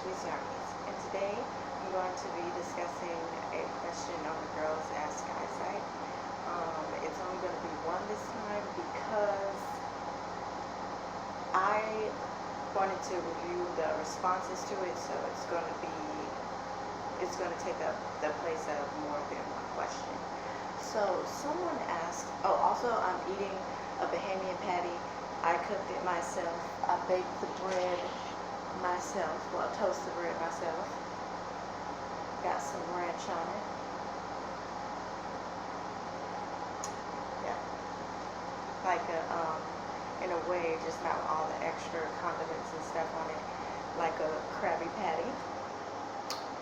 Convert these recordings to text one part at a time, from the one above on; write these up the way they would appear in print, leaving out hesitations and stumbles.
Sweet Yarnies, and today I'm going to be discussing a question on the Girls Ask Guy site. It's only going to be one this time because I wanted to review the responses to it, so it's going to take up the place of more than one question. So someone asked, oh, also I'm eating a Bahamian patty. I cooked it myself. I baked the bread myself, well, toast the bread myself. Got some ranch on it. Yeah, like in a way, just not all the extra condiments and stuff on it, like a Krabby Patty.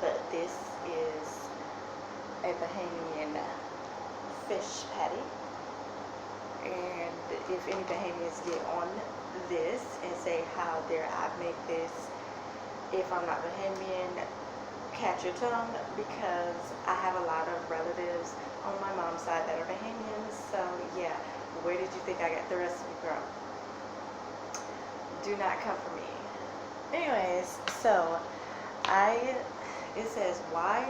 But this is a Bahamian fish patty. And if any Bahamians get on this and say, how dare I make this, if I'm not Bahamian, catch your tongue, because I have a lot of relatives on my mom's side that are Bahamians. So yeah, where did you think I got the recipe from? Do not come for me. Anyways, so it says, why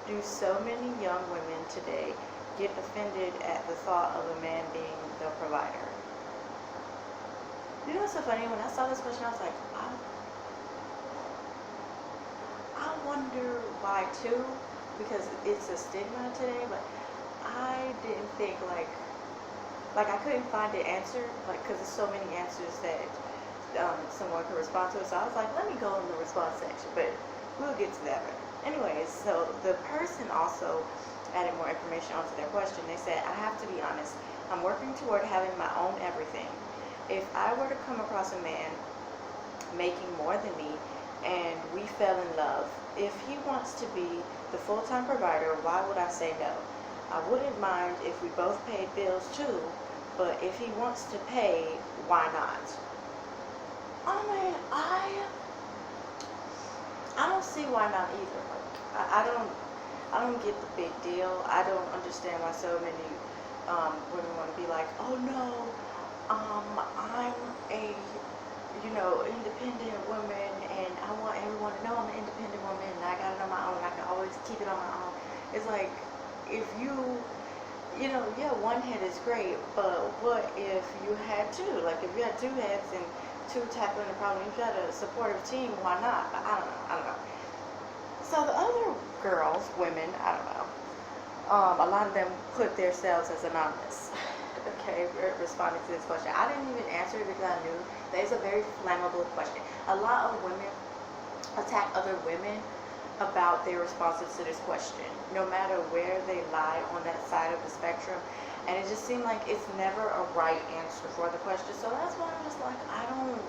do so many young women today get offended at the thought of a man being the provider? You know what's so funny? When I saw this question, I was like, I wonder why too, because it's a stigma today. But I didn't think like I couldn't find the answer, like, because there's so many answers that someone could respond to. So I was like, let me go in the response section, but we'll get to that. Anyways, so the person also added more information onto their question. They said, I have to be honest, I'm working toward having my own everything. If I were to come across a man making more than me and we fell in love, if he wants to be the full-time provider, why would I say no? I wouldn't mind if we both paid bills too, but if he wants to pay, why not? I mean, I don't see why not either. Like, I don't get the big deal. I don't understand why so many women want to be like, oh no, I'm a independent woman, and I want everyone to know I'm an independent woman, and I got it on my own. I can always keep it on my own. It's like, if yeah, one head is great, but what if you had two? Like, if you had two heads and two tackling the problem, if you had a supportive team, why not? I don't know. So the other girls, women, I don't know, a lot of them put themselves as anonymous. Okay, responding to this question. I didn't even answer it because I knew that it's a very flammable question. A lot of women attack other women about their responses to this question, no matter where they lie on that side of the spectrum. And it just seemed like it's never a right answer for the question. So that's why I'm just like, I don't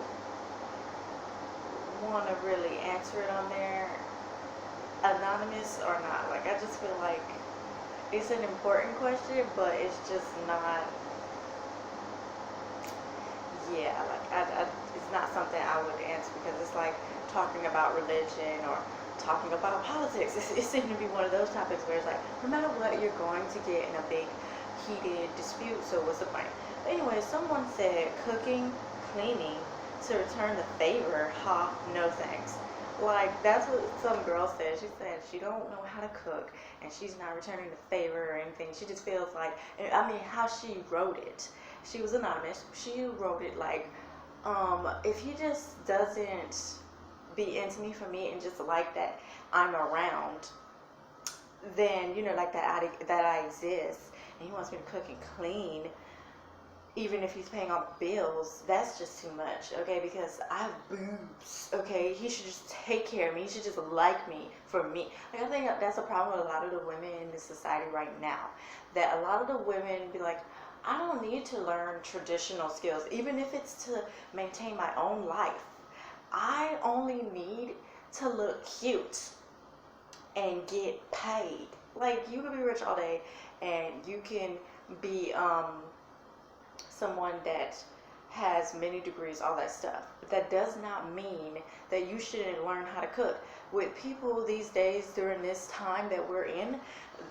want to really answer it on there, anonymous or not. Like, I just feel like it's an important question, but it's just not, yeah, like, it's not something I would answer, because it's like talking about religion or talking about politics. It seemed to be one of those topics where it's like, no matter what, you're going to get in a big heated dispute, so what's the point? But anyway, someone said cooking, cleaning to return the favor, no thanks. Like, that's what some girl said. She said she don't know how to cook, and she's not returning the favor or anything. She just feels like, I mean, how she wrote it, she was anonymous. She wrote it like, if he just doesn't be into me for me and just like that I'm around, then, like that I exist, and he wants me to cook and clean, even if he's paying all the bills, that's just too much, okay? Because I have boobs, okay? He should just take care of me. He should just like me for me. Like, I think that's a problem with a lot of the women in this society right now, that a lot of the women be like, I don't need to learn traditional skills, even if it's to maintain my own life. I only need to look cute and get paid. Like, you can be rich all day, and you can be someone that has many degrees, all that stuff. But that does not mean that you shouldn't learn how to cook. With people these days during this time that we're in,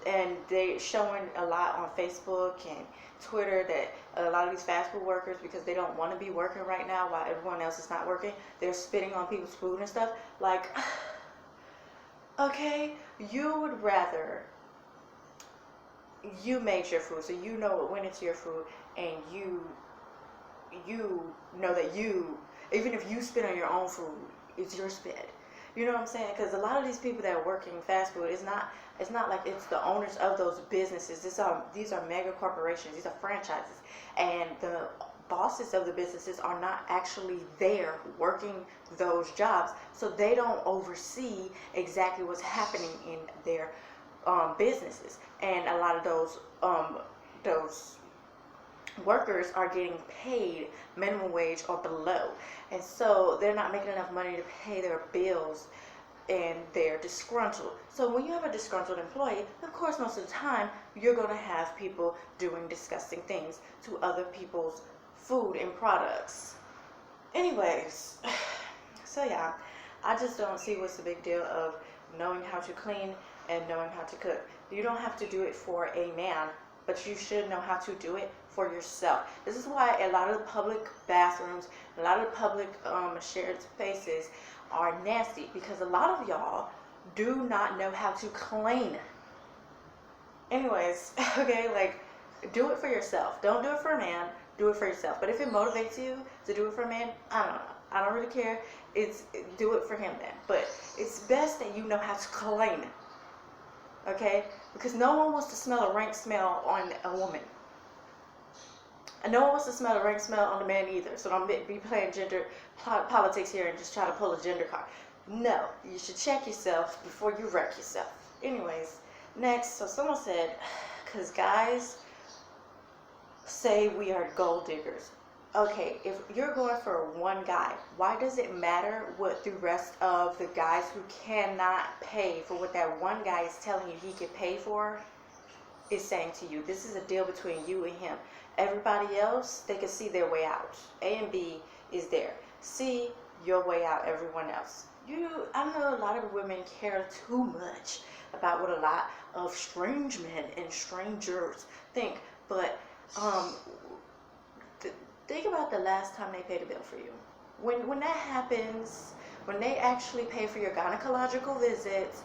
and they showing a lot on Facebook and Twitter that a lot of these fast food workers, because they don't want to be working right now while everyone else is not working, they're spitting on people's food and stuff. Like, Okay, you would rather you made your food, so you know what went into your food, and you know that you, even if you spit on your own food, it's your spit. You know what I'm saying? Because a lot of these people that are working fast food, it's not like it's the owners of those businesses. These are mega corporations. These are franchises, and the bosses of the businesses are not actually there working those jobs, so they don't oversee exactly what's happening in their businesses. And a lot of those workers are getting paid minimum wage or below, and so they're not making enough money to pay their bills, and they're disgruntled. So when you have a disgruntled employee, of course most of the time you're going to have people doing disgusting things to other people's food and products. Anyways, so yeah, I just don't see what's the big deal of knowing how to clean and knowing how to cook. You don't have to do it for a man, but you should know how to do it for yourself. This is why a lot of the public bathrooms, a lot of the public shared spaces are nasty, because a lot of y'all do not know how to clean. Anyways, okay, like, do it for yourself. Don't do it for a man. Do it for yourself. But if it motivates you to do it for a man, I don't know. I don't really care. Do it for him then. But it's best that you know how to clean. Okay? Because no one wants to smell a rank smell on a woman. And no one wants to smell a rank smell on a man either. So don't be playing gender politics here and just try to pull a gender card. No, you should check yourself before you wreck yourself. Anyways, next, so someone said, because guys say we are gold diggers. Okay, if you're going for one guy, why does it matter what the rest of the guys who cannot pay for what that one guy is telling you he can pay for is saying to you? This is a deal between you and him. Everybody else, they can see their way out. A and B is there. See your way out, everyone else. I know a lot of women care too much about what a lot of strange men and strangers think, but think about the last time they paid a bill for you. When that happens, when they actually pay for your gynecological visits,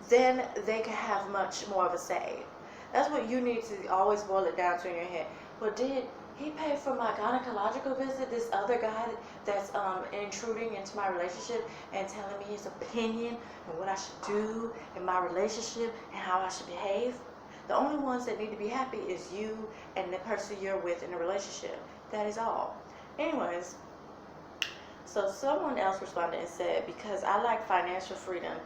then they can have much more of a say. That's what you need to always boil it down to in your head. But did he pay for my gynecological visit? This other guy that's intruding into my relationship and telling me his opinion and what I should do in my relationship and how I should behave? The only ones that need to be happy is you and the person you're with in the relationship. That is all. Anyways, so someone else responded and said, because I like financial freedom,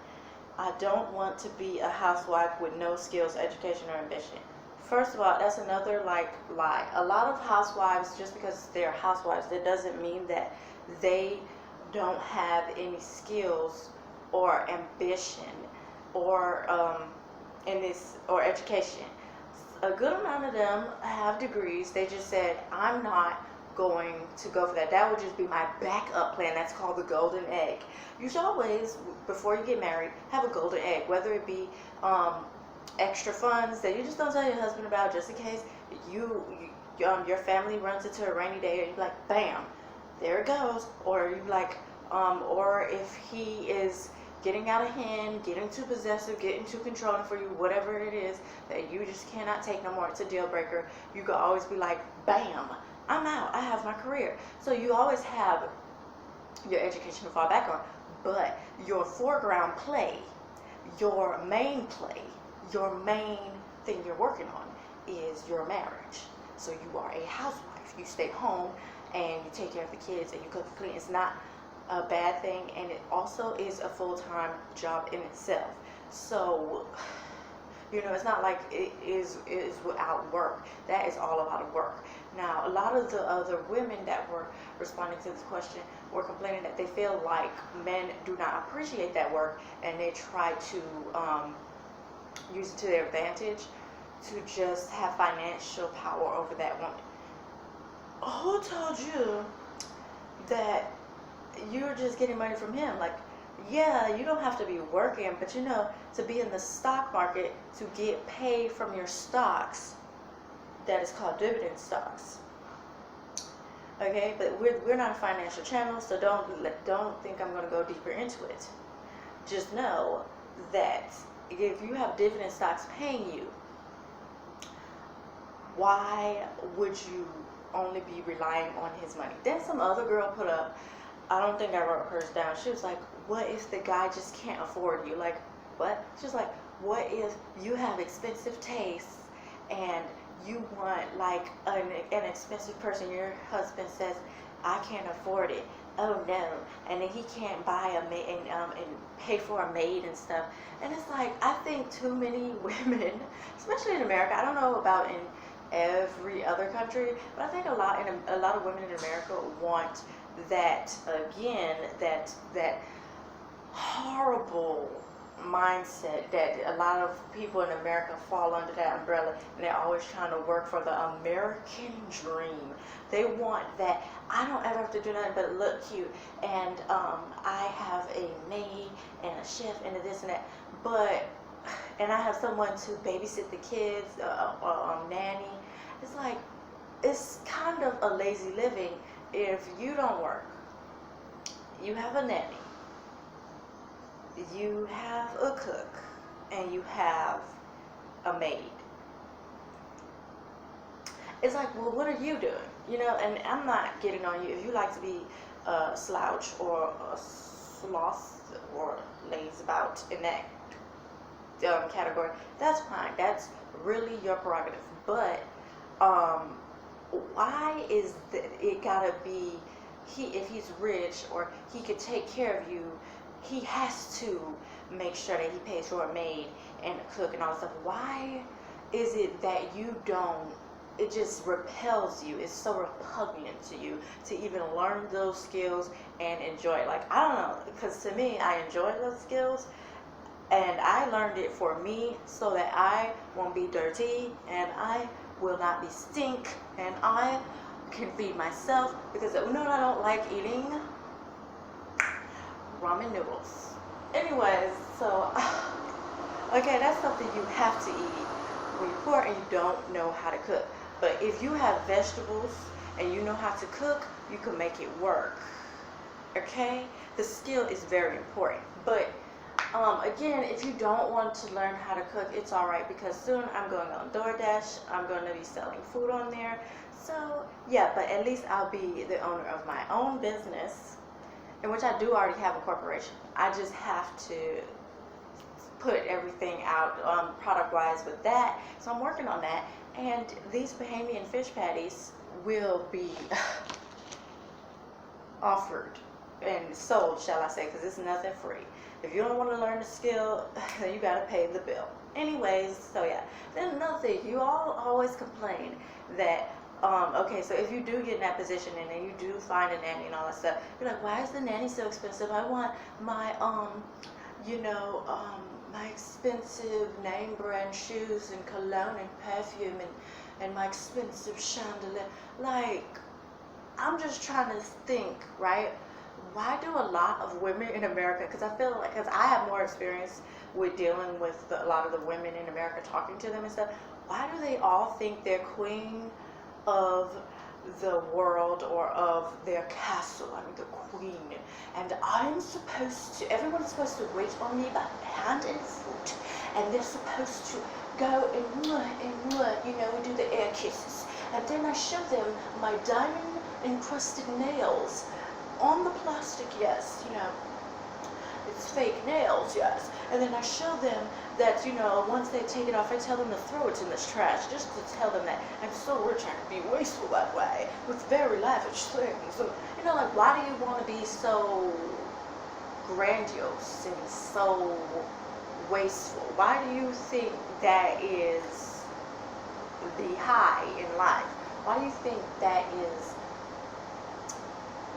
I don't want to be a housewife with no skills, education, or ambition. First of all, that's another lie. A lot of housewives, just because they're housewives, that doesn't mean that they don't have any skills or ambition or or education. A good amount of them have degrees. They just said, I'm not going to go for that. That would just be my backup plan. That's called the golden egg. You should always, before you get married, have a golden egg, whether it be extra funds that you just don't tell your husband about, just in case your family runs into a rainy day, and you're like, bam, there it goes. Or you like, or if he is getting out of hand, getting too possessive, getting too controlling for you, whatever it is that you just cannot take no more, it's a deal breaker. You can always be like, bam, I'm out. I have my career. So you always have your education to fall back on, but your foreground play, your main thing you're working on is your marriage. So you are a housewife. You stay home and you take care of the kids and you cook and clean. It's not a bad thing, and it also is a full-time job in itself. So, it's not like it is without work. That is all a lot of work. Now, a lot of the other women that were responding to this question were complaining that they feel like men do not appreciate that work, and they try to use it to their advantage to just have financial power over that woman. Who told you that you're just getting money from him? Like, yeah, you don't have to be working, but to be in the stock market, to get paid from your stocks, that is called dividend stocks. Okay, but we're not a financial channel, so don't think I'm going to go deeper into it. Just know that if you have dividend stocks paying you, why would you only be relying on his money? Then some other girl put up, I don't think I wrote hers down. She was like, what if the guy just can't afford you? Like, what? She was like, what if you have expensive tastes and you want like an expensive person? Your husband says, I can't afford it. Oh no. And then he can't buy a maid and pay for a maid and stuff. And it's like, I think too many women, especially in America, I don't know about in every other country, but I think a lot of women in America want that, again, that horrible mindset that a lot of people in America fall under that umbrella, and they're always trying to work for the American dream. They want that, I don't ever have to do nothing but look cute, and I have a maid and a chef and a this and that, and I have someone to babysit the kids, nanny. It's like, it's kind of a lazy living if you don't work. You have a nanny, you have a cook, and you have a maid. It's like, well, what are you doing? You know, and I'm not getting on you. If you like to be a slouch or a sloth or lazy about in that category, that's fine. That's really your prerogative. But why is it gotta be if he's rich or he could take care of you, he has to make sure that he pays for a maid and a cook and all that stuff? Why is it that you don't? It just repels you. It's so repugnant to you to even learn those skills and enjoy it. Like, I don't know, because to me, I enjoy those skills, and I learned it for me so that I won't be dirty and I will not be stink, and I can feed myself, because you know what I don't like eating? Ramen noodles. Anyways, so okay, that's something you have to eat when you're poor and you don't know how to cook. But if you have vegetables and you know how to cook, you can make it work. Okay? The skill is very important. But again, if you don't want to learn how to cook, it's alright, because soon I'm going on DoorDash. I'm going to be selling food on there. So yeah, but at least I'll be the owner of my own business, in which I do already have a corporation. I just have to put everything out product-wise with that. So I'm working on that. And these Bahamian fish patties will be offered and sold, shall I say, because it's nothing free. If you don't want to learn the skill, then you got to pay the bill. Anyways, so yeah. Then another thing, you all always complain that, okay, so if you do get in that position and then you do find a nanny and all that stuff, you're like, why is the nanny so expensive? I want my, my expensive name brand shoes and cologne and perfume and my expensive chandelier. Like, I'm just trying to think, right? Why do a lot of women in America, because I feel like, because I have more experience with dealing with a lot of the women in America, talking to them and stuff, why do they all think they're queen of the world or of their castle? I'm the queen, and everyone's supposed to wait on me by hand and foot, and they're supposed to go and we do the air kisses, and then I show them my diamond encrusted nails on the plastic, yes, it's fake nails, yes, and then I show them that, once they take it off, I tell them to throw it in this trash, just to tell them that I'm so rich I can be wasteful that way, with very lavish things, and, like, why do you want to be so grandiose and so wasteful? Why do you think that is the high in life? Why do you think that is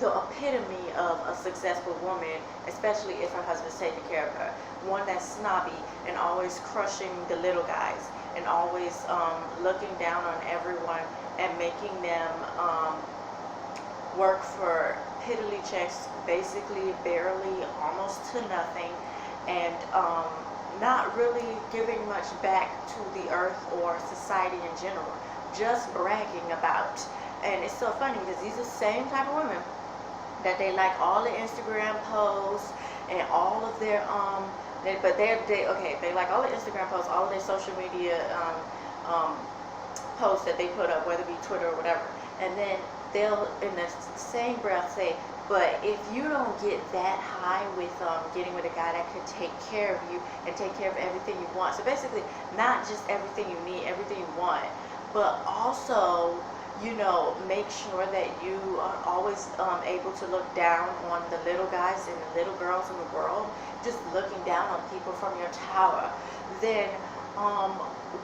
the epitome of a successful woman, especially if her husband's taking care of her? One that's snobby and always crushing the little guys and always looking down on everyone and making them work for piddly checks, basically barely, almost to nothing, and not really giving much back to the earth or society in general, just bragging about. And it's so funny because these are the same type of women that they like all the Instagram posts, and all of their but they okay, they like all the Instagram posts, all of their social media posts that they put up, whether it be Twitter or whatever, and then they'll in the same breath say, but if you don't get that high with getting with a guy that could take care of you and take care of everything you want, so basically not just everything you need, everything you want, but also, you know, make sure that you are always able to look down on the little guys and the little girls in the world, just looking down on people from your tower, then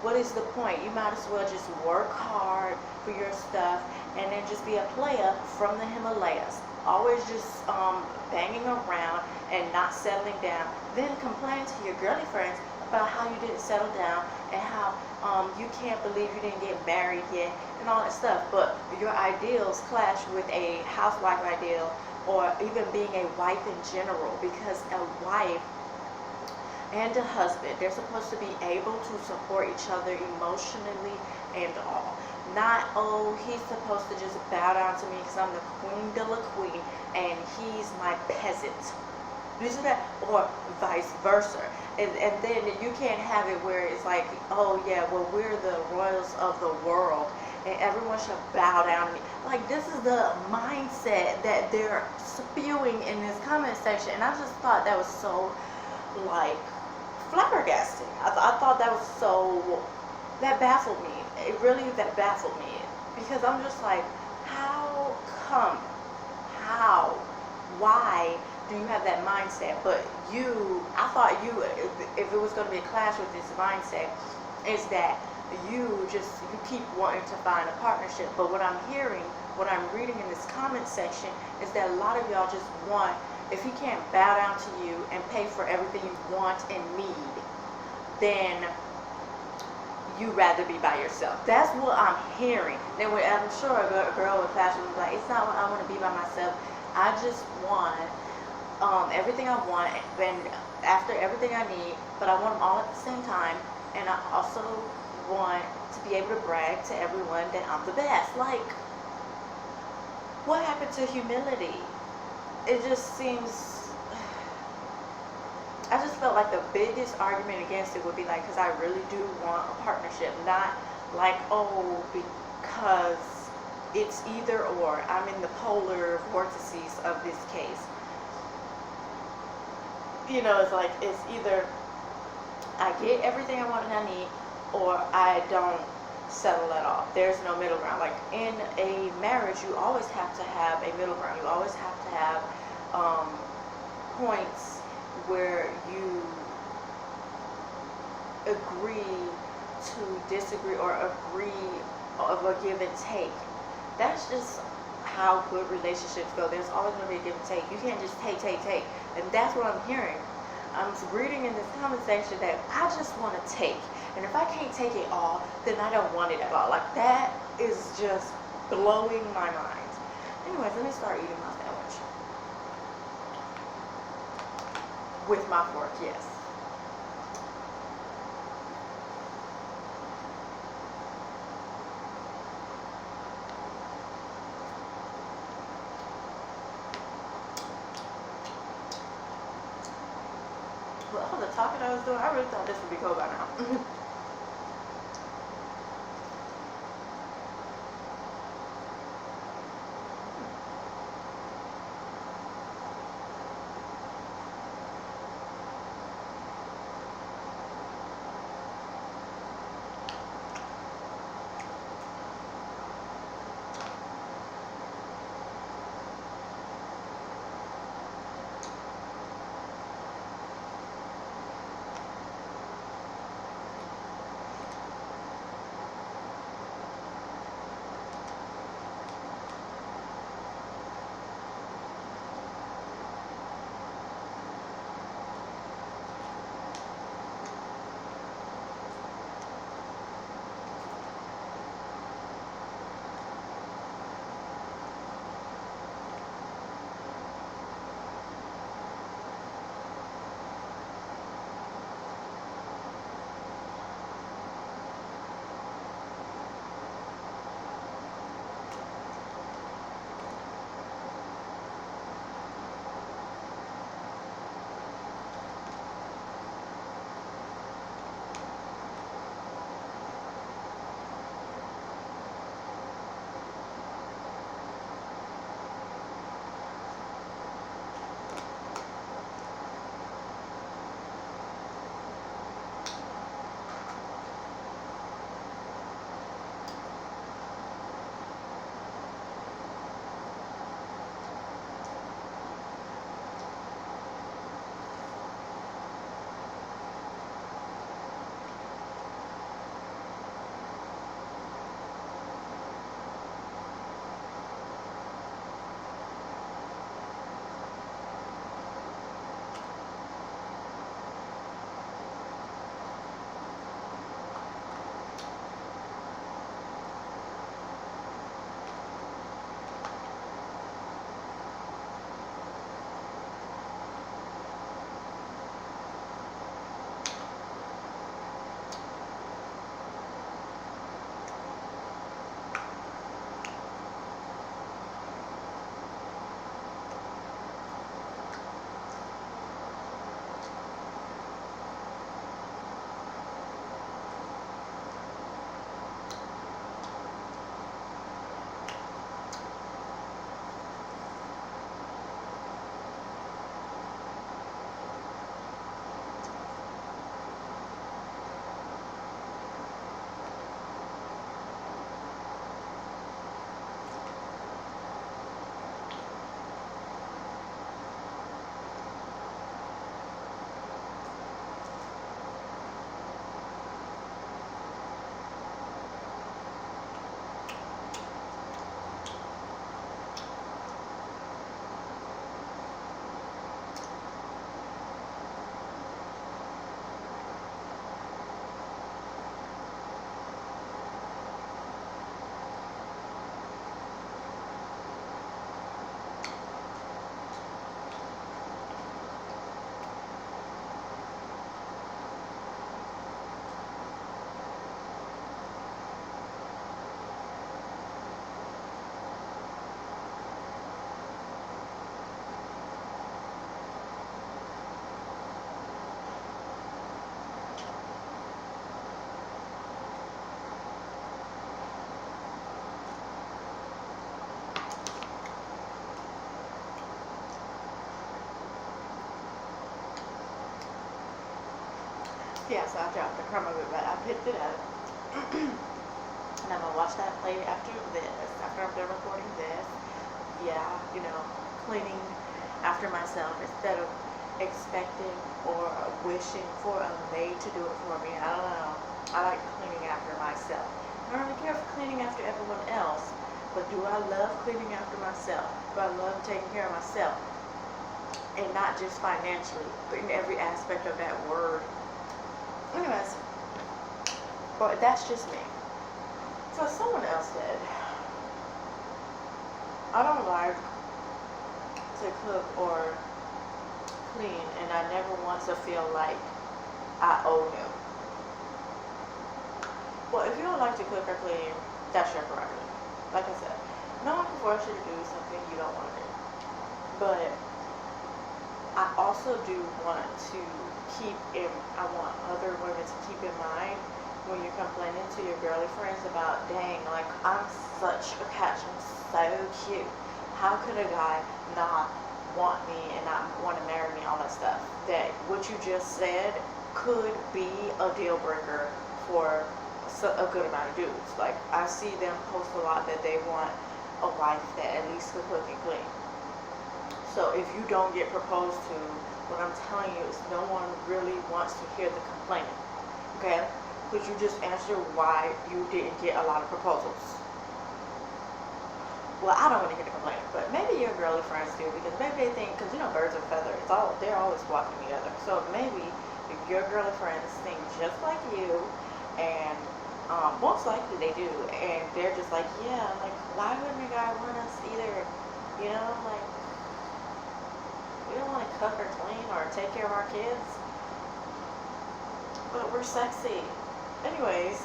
what is the point? You might as well just work hard for your stuff and then just be a player from the Himalayas. Always just banging around and not settling down. Then complain to your girly friends about how you didn't settle down and how you can't believe you didn't get married yet and all that stuff. But your ideals clash with a housewife ideal or even being a wife in general, because a wife and a husband, they're supposed to be able to support each other emotionally and all. Not, oh, he's supposed to just bow down to me because I'm the queen de la queen and he's my peasant. You see that? Or vice versa. And then you can't have it where it's like, oh yeah, well, we're the royals of the world and everyone should bow down to me. Like, this is the mindset that they're spewing in this comment section, and I just thought that was so, like, flabbergasting. I thought that was so, that baffled me. It really, that baffled me, because I'm just like, how come, how, why do you have that mindset? But you, I thought you, if it was going to be a clash with this mindset, is that you keep wanting to find a partnership. But what I'm hearing, what I'm reading in this comment section is that a lot of y'all just want, if he can't bow down to you and pay for everything you want and need, then you rather be by yourself. That's what I'm hearing. Then I'm sure a girl with passion will be like, it's not what I want to be by myself. I just want everything I want, and after everything I need, but I want them all at the same time, and I also want to be able to brag to everyone that I'm the best. Like, what happened to humility? It just seems, I just felt like the biggest argument against it would be like, because I really do want a partnership, not like, oh, because it's either or. I'm in the polar vortices of this case. You know, it's like, it's either I get everything I want and I need, or I don't settle at all. There's no middle ground. Like, in a marriage, you always have to have a middle ground. You always have to have points where you agree to disagree or agree of a give and take. That's just how good relationships go. There's always going to be a give and take. You can't just take. And that's what I'm hearing. I'm reading in this comment section that I just want to take. And if I can't take it all, then I don't want it at all. Like, that is just blowing my mind. Anyways, let me start eating my sandwich. With my fork, yes. Well, all the talking I was doing, I really thought this would be cold by now. Yeah, so I dropped the crumb of it, but I picked it up. And I'm gonna watch that play after this, after I'm done recording this. Yeah, cleaning after myself instead of expecting or wishing for a maid to do it for me. I don't know. I like cleaning after myself. I don't really care for cleaning after everyone else, but do I love cleaning after myself? Do I love taking care of myself? And not just financially, but in every aspect of that word. Anyways, but that's just me. So someone else said, I don't like to cook or clean, and I never want to feel like I owe you. Well, if you don't like to cook or clean, that's your prerogative. Like I said, no one can force you to do something you don't want to do. But I also do want to I want other women to keep in mind when you're complaining to your girly friends about, dang, like, I'm such a catch, I'm so cute. How could a guy not want me and not want to marry me, all that stuff? That what you just said could be a deal breaker for a good amount of dudes. Like, I see them post a lot that they want a wife that at least could cook and clean. So if you don't get proposed to, what I'm telling you is no one really wants to hear the complaining. Okay? Could you just answer why you didn't get a lot of proposals? Well, I don't want to hear the complaining, but maybe your girly friends do, because maybe they think, because birds of a feather, they're always flocking together. So maybe if your girly friends think just like you, and most likely they do, and they're just like, yeah, like, why wouldn't a guy want us either? Like, we don't want to cook or clean or take care of our kids, but we're sexy. Anyways,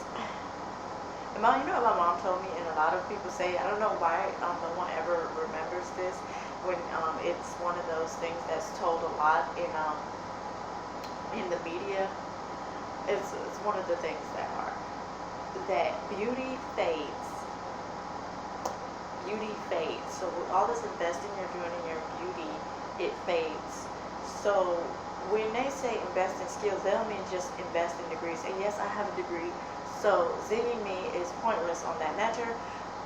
what my mom told me, and a lot of people say, I don't know why no one ever remembers this, when it's one of those things that's told a lot in the media. It's one of the things that beauty fades. Beauty fades. So with all this investing you're doing in your beauty, it fades. So when they say invest in skills, they don't mean just invest in degrees. And yes, I have a degree, so zinging me is pointless on that matter.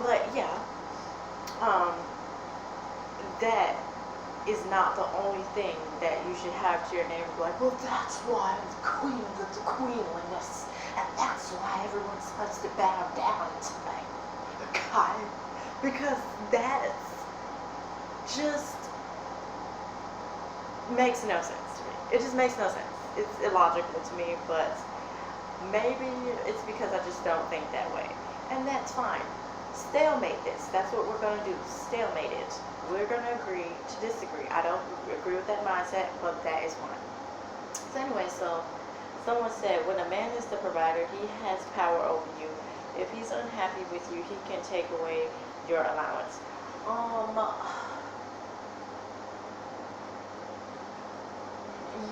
But yeah, that is not the only thing that you should have to your name. Like, well, that's why I'm the queen of the queenliness, and that's why everyone's supposed to bow down to me. Okay? Because that just makes no sense to me. It just makes no sense. It's illogical to me, but maybe it's because I just don't think that way. And that's fine. Stalemate this. That's what we're going to do. Stalemate it. We're going to agree to disagree. I don't agree with that mindset, but that is one. So anyway, so someone said, when a man is the provider, he has power over you. If he's unhappy with you, he can take away your allowance.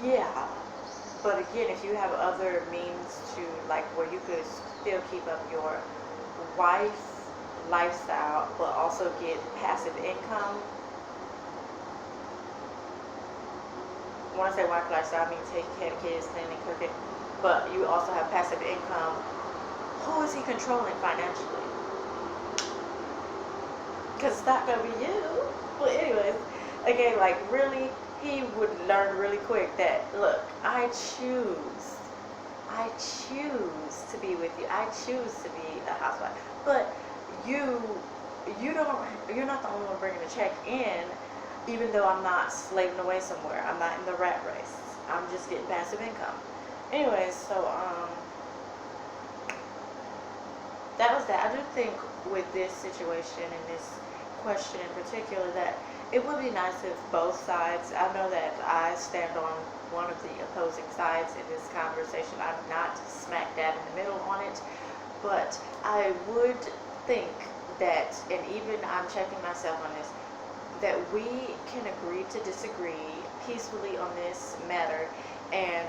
Yeah, but again, if you have other means to, like, where you could still keep up your wife's lifestyle, but also get passive income. When I say wife lifestyle, I mean taking care of kids, cleaning, cooking, but you also have passive income. Who is he controlling financially? Because it's not going to be you. But anyways, again, like, really, he would learn really quick that, look, I choose to be with you. I choose to be a housewife. But you're not the only one bringing the check in, even though I'm not slaving away somewhere. I'm not in the rat race. I'm just getting passive income. Anyways, so that was that. I do think with this situation and this question in particular that it would be nice if both sides, I know that I stand on one of the opposing sides in this conversation. I'm not smack dab in the middle on it, but I would think that, and even I'm checking myself on this, that we can agree to disagree peacefully on this matter and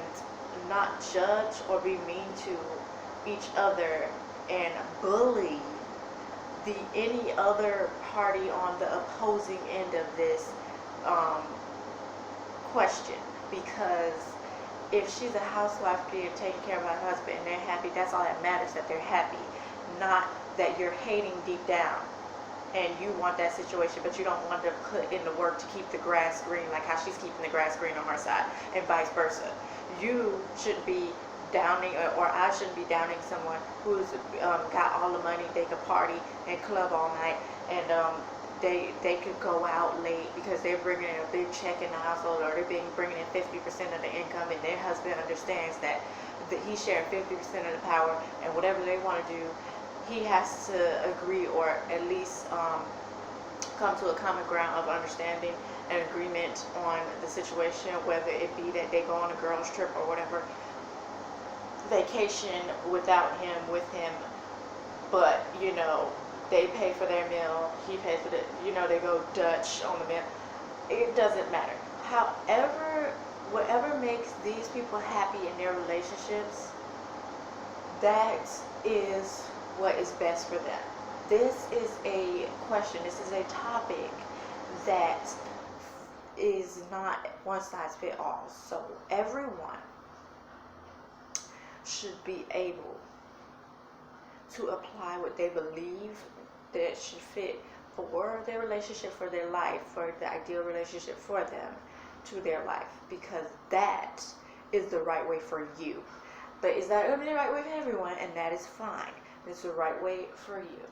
not judge or be mean to each other and bully any other party on the opposing end of this question, because if she's a housewife being taken care of by her husband and they're happy, that's all that matters, that they're happy. Not that you're hating deep down and you want that situation, but you don't want to put in the work to keep the grass green, like how she's keeping the grass green on her side, and vice versa. You shouldn't be downing, or I shouldn't be downing someone who's got all the money, they could party and club all night, and they could go out late because they're bringing in a big check in the household, or they're bringing in 50% of the income, and their husband understands that he's sharing 50% of the power, and whatever they want to do, he has to agree, or at least come to a common ground of understanding and agreement on the situation, whether it be that they go on a girls trip or whatever, vacation without him, with him, but they pay for their meal, he pays for they go Dutch on the meal. It doesn't matter. However, whatever makes these people happy in their relationships, that is what is best for them. This is a question, this is a topic that is not one size fits all. So everyone should be able to apply what they believe that should fit for their relationship, for their life, for the ideal relationship for them, to their life, because that is the right way for you. But is that going to be the right way for everyone? And that is fine. It's the right way for you.